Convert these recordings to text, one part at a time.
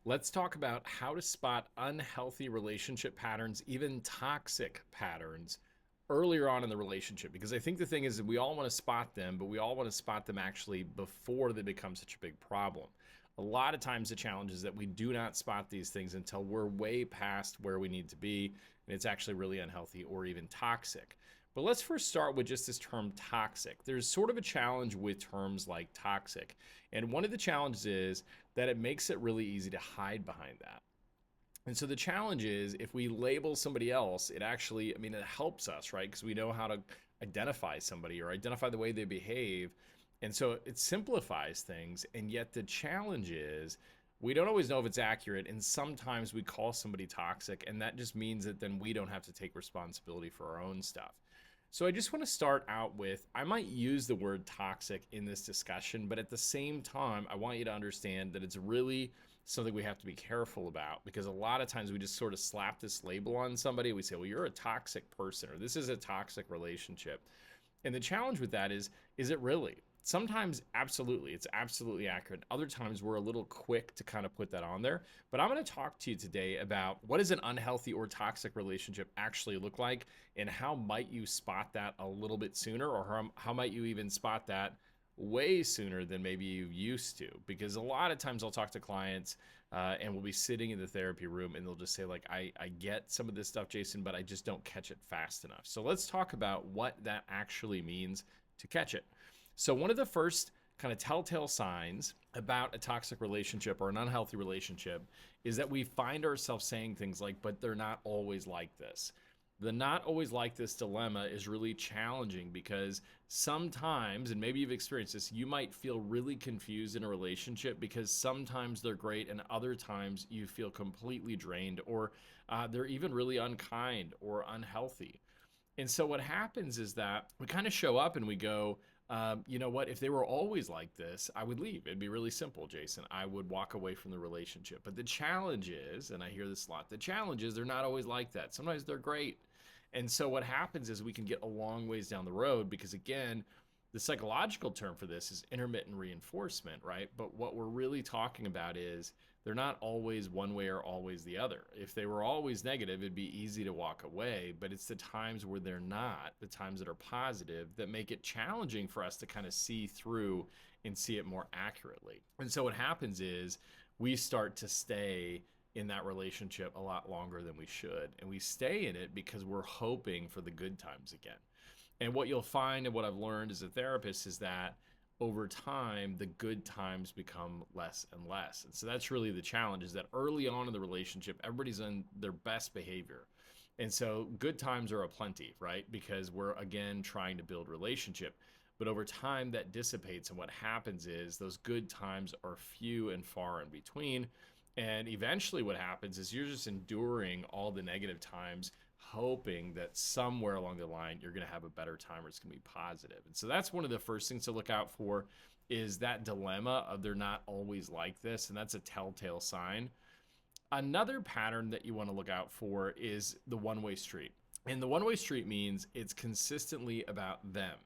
Let's talk about how to spot unhealthy relationship patterns, even toxic patterns, earlier on in the relationship. Because I think the thing is that we all want to spot them, but we all want to spot them actually before they become such a big problem. A lot of times, the challenge is that we do not spot these things until we're way past where we need to be, and it's actually really unhealthy or even toxic. But let's first start with just this term toxic. There's sort of a challenge with terms like toxic. And one of the challenges is that it makes it really easy to hide behind that. And so the challenge is if we label somebody else, it actually, I mean, it helps us, right? Because we know how to identify somebody or identify the way they behave. And so it simplifies things. And yet the challenge is we don't always know if it's accurate. And sometimes we call somebody toxic. And that just means that then we don't have to take responsibility for our own stuff. So I just want to start out with I might use the word toxic in this discussion, but at the same time, I want you to understand that it's really something we have to be careful about because a lot of times we just sort of slap this label on somebody. We say, well, you're a toxic person or this is a toxic relationship. And the challenge with that is it really? Sometimes, absolutely, it's absolutely accurate. Other times, we're a little quick to kind of put that on there. But I'm going to talk to you today about what does an unhealthy or toxic relationship actually look like, and how might you spot that a little bit sooner, or how might you even spot that way sooner than maybe you used to? Because a lot of times, I'll talk to clients, and we'll be sitting in the therapy room, and they'll just say, like, I get some of this stuff, Jason, but I just don't catch it fast enough. So let's talk about what that actually means to catch it. So, one of the first kind of telltale signs about a toxic relationship or an unhealthy relationship is that we find ourselves saying things like, but they're not always like this. The not always like this dilemma is really challenging because sometimes, and maybe you've experienced this, you might feel really confused in a relationship because sometimes they're great and other times you feel completely drained or they're even really unkind or unhealthy. And so what happens is that we kind of show up and we go, you know what? If they were always like this, I would leave. It'd be really simple, Jason. I would walk away from the relationship. But the challenge is, and I hear this a lot, the challenge is they're not always like that. Sometimes they're great. And so what happens is we can get a long ways down the road because, again, the psychological term for this is intermittent reinforcement, right? But what we're really talking about is they're not always one way or always the other. If they were always negative, it'd be easy to walk away, but it's the times where they're not, the times that are positive, that make it challenging for us to kind of see through and see it more accurately. And so what happens is we start to stay in that relationship a lot longer than we should. And we stay in it because we're hoping for the good times again. And what you'll find and what I've learned as a therapist is that over time, the good times become less and less. And so that's really the challenge is that early on in the relationship, everybody's on their best behavior. And so good times are aplenty, right? Because we're, again, trying to build relationship. But over time, that dissipates. And what happens is those good times are few and far in between. And eventually, what happens is you're just enduring all the negative times hoping that somewhere along the line you're going to have a better time or it's going to be positive. And so that's one of the first things to look out for is that dilemma of they're not always like this, and that's a telltale sign. Another pattern that you want to look out for is the one-way street. And the one-way street means it's consistently about them.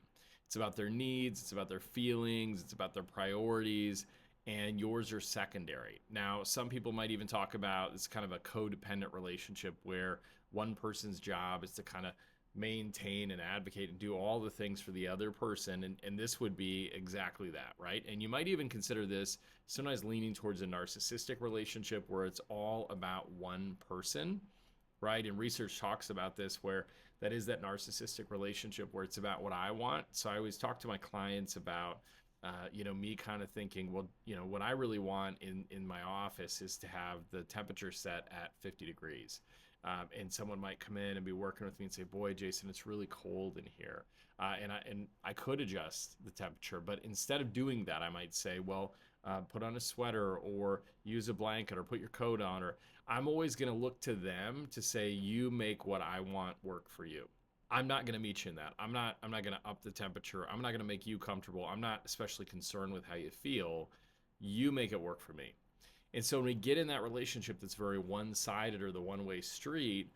It's about their needs, it's about their feelings, it's about their priorities, and yours are secondary. Now, some people might even talk about it's kind of a codependent relationship where one person's job is to kind of maintain and advocate and do all the things for the other person. And this would be exactly that, right? And you might even consider this sometimes leaning towards a narcissistic relationship where it's all about one person, right? And research talks about this where that is that narcissistic relationship where it's about what I want. So I always talk to my clients about me kind of thinking, well, what I really want in my office is to have the temperature set at 50 degrees. And someone might come in and be working with me and say, boy, Jason, it's really cold in here. And I could adjust the temperature, but instead of doing that, I might say, well, put on a sweater or use a blanket or put your coat on, or I'm always going to look to them to say, you make what I want work for you. I'm not going to meet you in that. I'm not going to up the temperature. I'm not going to make you comfortable. I'm not especially concerned with how you feel. You make it work for me. And so when we get in that relationship that's very one-sided or the one-way street,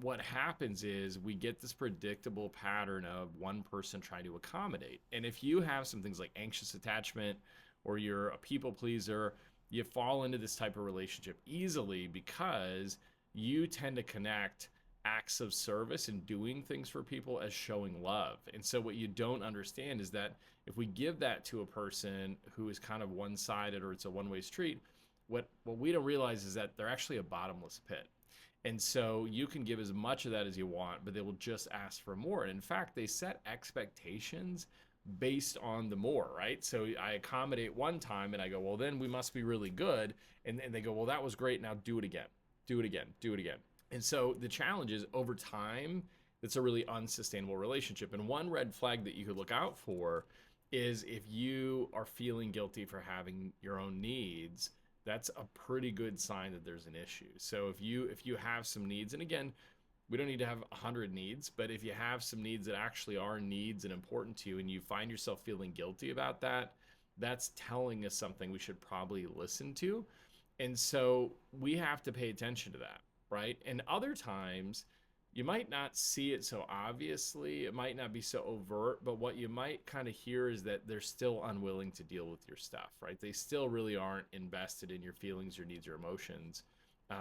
what happens is we get this predictable pattern of one person trying to accommodate. And if you have some things like anxious attachment or you're a people pleaser, you fall into this type of relationship easily because you tend to connect acts of service and doing things for people as showing love. And so what you don't understand is that if we give that to a person who is kind of one-sided or it's a one-way street, what we don't realize is that they're actually a bottomless pit. And so you can give as much of that as you want, but they will just ask for more. And in fact, they set expectations based on the more, right? So I accommodate one time and I go, well, then we must be really good. And they go, well, that was great. Now do it again, do it again, do it again. And so the challenge is over time, it's a really unsustainable relationship. And one red flag that you could look out for is if you are feeling guilty for having your own needs, that's a pretty good sign that there's an issue. So if you have some needs, and again, we don't need to have 100 needs, but if you have some needs that actually are needs and important to you and you find yourself feeling guilty about that, that's telling us something we should probably listen to. And so we have to pay attention to that, right? And other times you might not see it so obviously, it might not be so overt, but what you might kind of hear is that they're still unwilling to deal with your stuff, right? They still really aren't invested in your feelings, your needs, your emotions,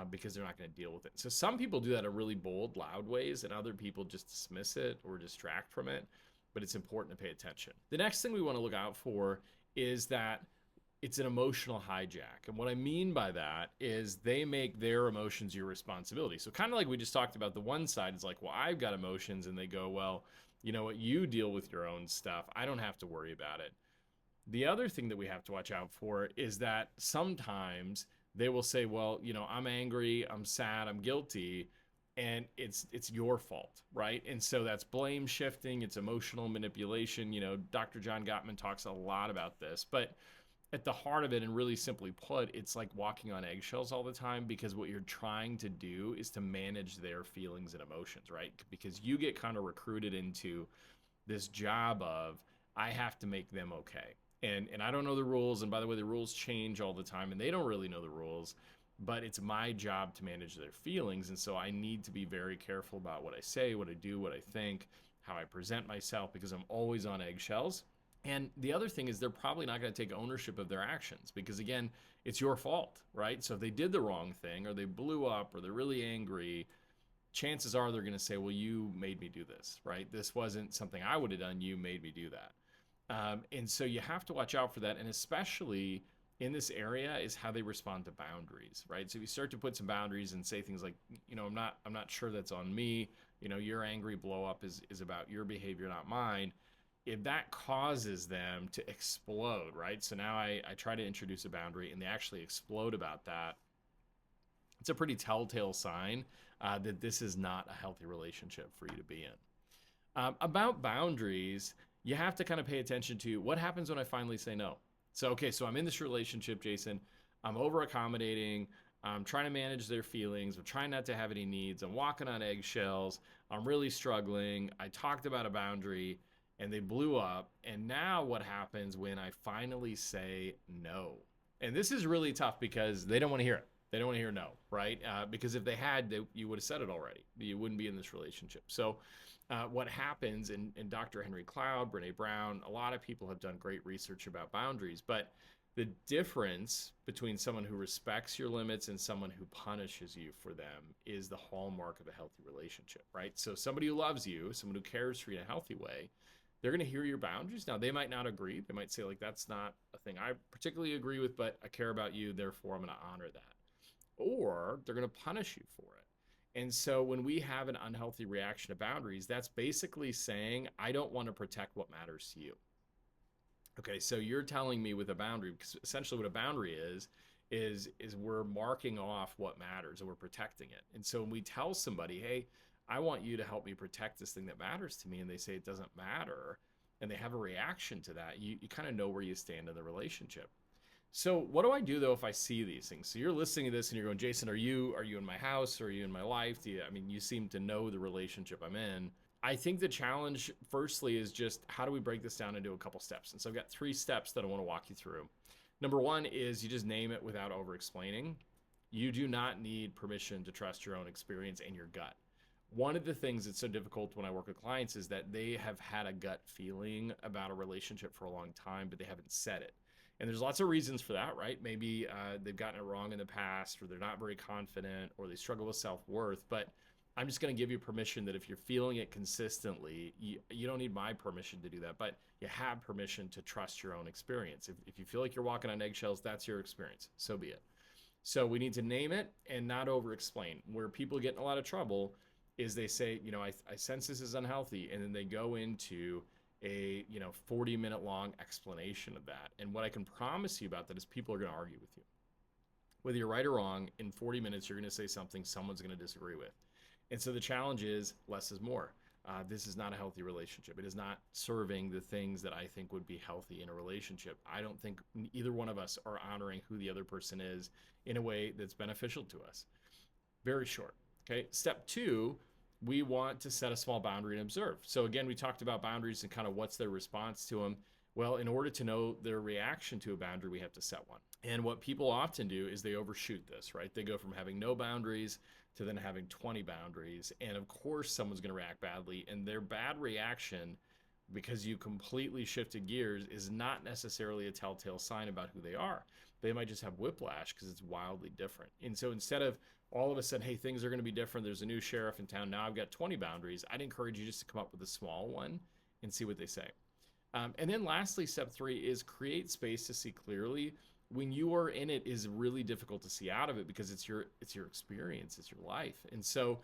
because they're not going to deal with it. So some people do that in really bold, loud ways, and other people just dismiss it or distract from it, but it's important to pay attention. The next thing we want to look out for is that it's an emotional hijack. And what I mean by that is they make their emotions your responsibility. So kind of like we just talked about, the one side is like, well, I've got emotions, and they go, well, you know what, you deal with your own stuff. I don't have to worry about it. The other thing that we have to watch out for is that sometimes they will say, well, you know, I'm angry, I'm sad, I'm guilty, and it's your fault, right? And so that's blame shifting, it's emotional manipulation. You know, Dr. John Gottman talks a lot about this, but at the heart of it, and really simply put, it's like walking on eggshells all the time, because what you're trying to do is to manage their feelings and emotions, right? Because you get kind of recruited into this job of, I have to make them okay. And I don't know the rules, and by the way, the rules change all the time, and they don't really know the rules, but it's my job to manage their feelings. And so I need to be very careful about what I say, what I do, what I think, how I present myself, because I'm always on eggshells. And the other thing is they're probably not going to take ownership of their actions, because again, it's your fault, right? So if they did the wrong thing, or they blew up, or they're really angry, chances are they're going to say, well, you made me do this, right? This wasn't something I would have done. You made me do that. And so you have to watch out for that. And especially in this area is how they respond to boundaries, right? So if you start to put some boundaries and say things like, you know, I'm not sure that's on me. You know, your angry blow up is about your behavior, not mine. If that causes them to explode, right? So now I try to introduce a boundary and they actually explode about that. It's a pretty telltale sign that this is not a healthy relationship for you to be in. About boundaries, you have to kind of pay attention to what happens when I finally say no. So, okay, so I'm in this relationship, Jason. I'm over accommodating. I'm trying to manage their feelings. I'm trying not to have any needs. I'm walking on eggshells. I'm really struggling. I talked about a boundary and they blew up. And now what happens when I finally say no? And this is really tough because they don't want to hear it. They don't want to hear no, right? Because if they had, you would have said it already. You wouldn't be in this relationship. So what happens, and Dr. Henry Cloud, Brene Brown, a lot of people have done great research about boundaries, but the difference between someone who respects your limits and someone who punishes you for them is the hallmark of a healthy relationship, right? So somebody who loves you, someone who cares for you in a healthy way, they're going to hear your boundaries. Now, they might not agree. They might say, like, that's not a thing I particularly agree with, but I care about you, therefore I'm going to honor that. Or they're going to punish you for it. And so when we have an unhealthy reaction to boundaries, that's basically saying, I don't want to protect what matters to you. Okay, so you're telling me with a boundary, because essentially what a boundary is we're marking off what matters and we're protecting it. And so when we tell somebody, hey, I want you to help me protect this thing that matters to me, and they say it doesn't matter, and they have a reaction to that, you kind of know where you stand in the relationship. So what do I do though if I see these things? So you're listening to this and you're going, Jason, are you in my house? Are you in my life? You seem to know the relationship I'm in. I think the challenge firstly is just how do we break this down into a couple steps? And so I've got 3 steps that I want to walk you through. Number 1 is you just name it without over explaining. You do not need permission to trust your own experience and your gut. One of the things that's so difficult when I work with clients is that they have had a gut feeling about a relationship for a long time, but they haven't said it. And there's lots of reasons for that, right? Maybe they've gotten it wrong in the past, or they're not very confident, or they struggle with self-worth. But I'm just going to give you permission that if you're feeling it consistently, you don't need my permission to do that, but you have permission to trust your own experience. If you feel like you're walking on eggshells, that's your experience. So be it. So we need to name it and not over explain. Where people get in a lot of trouble is they say, I sense this is unhealthy. And then they go into a 40-minute long explanation of that. And what I can promise you about that is people are going to argue with you. Whether you're right or wrong, in 40 minutes, you're going to say something someone's going to disagree with. And so the challenge is less is more. This is not a healthy relationship. It is not serving the things that I think would be healthy in a relationship. I don't think either one of us are honoring who the other person is in a way that's beneficial to us. Very short. Okay. Step 2, we want to set a small boundary and observe. So again, we talked about boundaries and kind of what's their response to them. Well, in order to know their reaction to a boundary, we have to set one. And what people often do is they overshoot this, right? They go from having no boundaries to then having 20 boundaries. And of course, someone's going to react badly. And their bad reaction, because you completely shifted gears, is not necessarily a telltale sign about who they are. They might just have whiplash because it's wildly different. And so instead of all of a sudden, hey, things are going to be different, there's a new sheriff in town, now I've got 20 boundaries, I'd encourage you just to come up with a small one and see what they say. And then lastly, step 3 is create space to see clearly. When you are in it, is really difficult to see out of it because it's your experience, it's your life. And so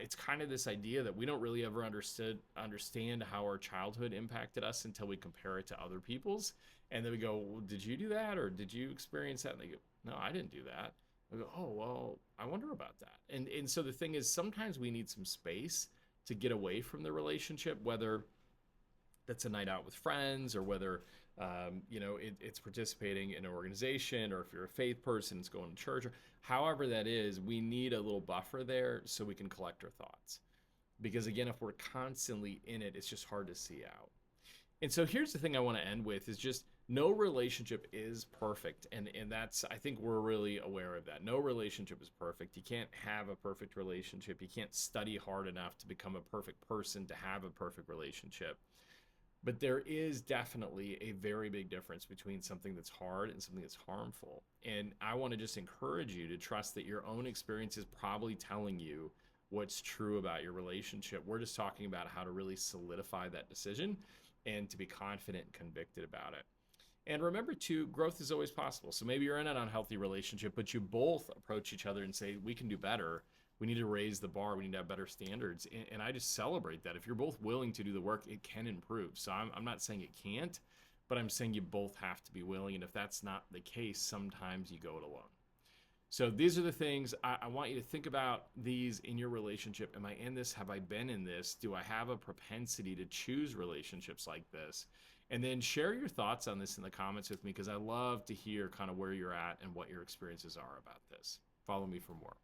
it's kind of this idea that we don't really ever understand how our childhood impacted us until we compare it to other people's. And then we go, well, did you do that? Or did you experience that? And they go, no, I didn't do that. I go, oh, well, I wonder about that. And so the thing is, sometimes we need some space to get away from the relationship, whether that's a night out with friends, or whether it's participating in an organization, or if you're a faith person, it's going to church, or however that is. We need a little buffer there so we can collect our thoughts, because again, if we're constantly in it, it's just hard to see out. And so here's the thing I want to end with is just no relationship is perfect. And that's, I think we're really aware of that. No relationship is perfect. You can't have a perfect relationship. You can't study hard enough to become a perfect person to have a perfect relationship. But there is definitely a very big difference between something that's hard and something that's harmful. And I want to just encourage you to trust that your own experience is probably telling you what's true about your relationship. We're just talking about how to really solidify that decision and to be confident and convicted about it. And remember too, growth is always possible. So maybe you're in an unhealthy relationship, but you both approach each other and say, we can do better. We need to raise the bar. We need to have better standards. And I just celebrate that. If you're both willing to do the work, it can improve. So I'm not saying it can't, but I'm saying you both have to be willing. And if that's not the case, sometimes you go it alone. So these are the things I want you to think about these in your relationship. Am I in this? Have I been in this? Do I have a propensity to choose relationships like this? And then share your thoughts on this in the comments with me, because I love to hear kind of where you're at and what your experiences are about this. Follow me for more.